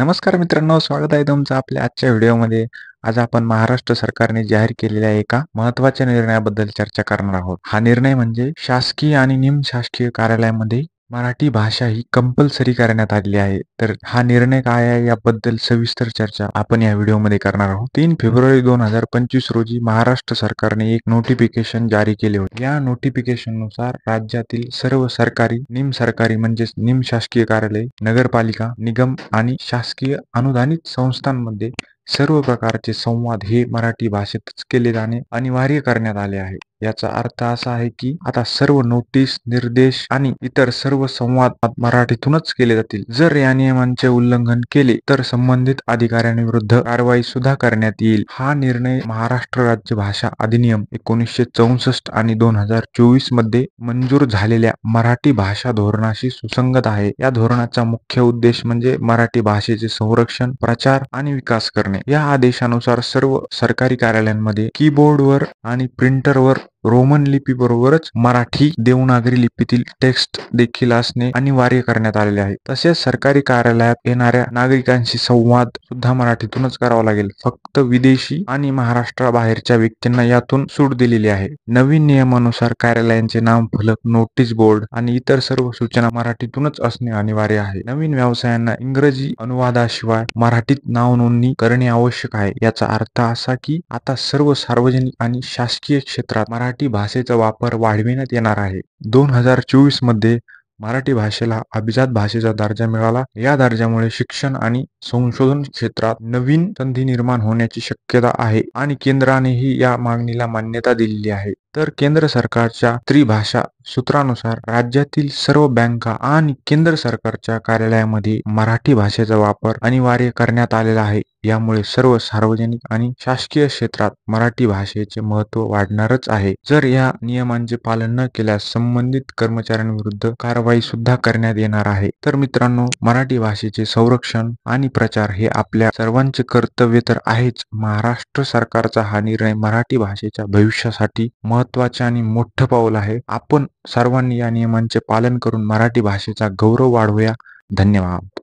नमस्कार मित्रांनो, स्वागत आहे तुमचं आपल्या आजच्या व्हिडिओमध्ये. आज आपण महाराष्ट्र सरकारने जाहीर केलेल्या एका महत्त्वाच्या निर्णयाबद्दल चर्चा करणार आहोत. हा निर्णय म्हणजे शासकीय आणि निमशासकीय कार्यालयामध्ये मराठी भाषा ही कंपल्सरी करण्यात आलेली आहे. तर हा निर्णय काय आहे याबद्दल सविस्तर चर्चा आपण या व्हिडिओमध्ये करणार आहोत. 3 फेब्रुवारी 2025 रोजी महाराष्ट्र सरकारने एक नोटिफिकेशन जारी केले होते. या नोटिफिकेशननुसार राज्यातील सर्व सरकारी, निमसरकारी म्हणजेच निमशासकीय कार्यालय, नगरपालिका, निगम आणि शासकीय अनुदानित संस्थांमध्ये सर्व प्रकारचे संवाद हे मराठी भाषेतच केले जाणे अनिवार्य करण्यात आले आहे. याचा अर्थ असा आहे की आता सर्व नोटीस, निर्देश आणि इतर सर्व संवाद मराठीतूनच केले जातील. जर या नियमांचे उल्लंघन केले तर संबंधित अधिकाऱ्यांविरुद्ध कारवाई सुद्धा करण्यात येईल. हा निर्णय महाराष्ट्र राज्य भाषा अधिनियम 1964 आणि 2024 मध्ये मंजूर झालेल्या मराठी भाषा धोरणाशी सुसंगत आहे. या धोरणाचा मुख्य उद्देश म्हणजे मराठी भाषेचे संरक्षण, प्रचार आणि विकास करणे. या आदेशानुसार सर्व सरकारी कार्यालयांमध्ये कीबोर्डवर आणि प्रिंटरवर रोमन लिपी बरोबरच मराठी देवनागरी लिपीतील टेक्स्ट देखील असणे अनिवार्य करण्यात आलेले आहे. तसेच सरकारी कार्यालयात येणाऱ्या नागरिकांशी संवाद सुद्धा मराठीतूनच करावा लागेल. फक्त विदेशी आणि महाराष्ट्राबाहेरच्या व्यक्तींना यातून सूट दिलेली आहे. नवीन नियमानुसार कार्यालयांचे नामफलक, नोटीस बोर्ड आणि इतर सर्व सूचना मराठीतूनच असणे अनिवार्य आहे. नवीन व्यवसायांना इंग्रजी अनुवादाशिवाय मराठीत नाव नोंदणी करणे आवश्यक आहे. याचा अर्थ असा की आता सर्व सार्वजनिक आणि शासकीय क्षेत्रात मराठी भाषेचा वापर वाढविण्यात येणार आहे. 2024 मध्ये मराठी भाषेला अभिजात भाषेचा दर्जा मिळाला. या दर्जामुळे शिक्षण आणि संशोधन क्षेत्रात नवीन संधी निर्माण होण्याची शक्यता आहे आणि केंद्रानेही या मागणीला मान्यता दिलेली आहे. तर केंद्र सरकारच्या त्रिभाषा सूत्रानुसार राज्यातील सर्व बँका आणि केंद्र सरकारच्या कार्यालयामध्ये मराठी भाषेचा वापर अनिवार्य करण्यात आलेला आहे. यामुळे सर्व सार्वजनिक आणि शासकीय क्षेत्रात मराठी भाषेचे महत्त्व वाढणारच आहे. जर या नियमांचे पालन न केल्यास संबंधित कर्मचाऱ्यांविरुद्ध कारवाई सुद्धा करण्यात येणार आहे. तर मित्रांनो, मराठी भाषेचे संरक्षण आणि प्रचार हे आपल्या सर्वांचे कर्तव्य तर आहेच. महाराष्ट्र सरकारचा हा निर्णय मराठी भाषेच्या भविष्यासाठी महत्त्वाचे आणि मोठं पाऊल आहे. आपण सर्वांनी या नियमांचे पालन करून मराठी भाषेचा गौरव वाढवूया. धन्यवाद.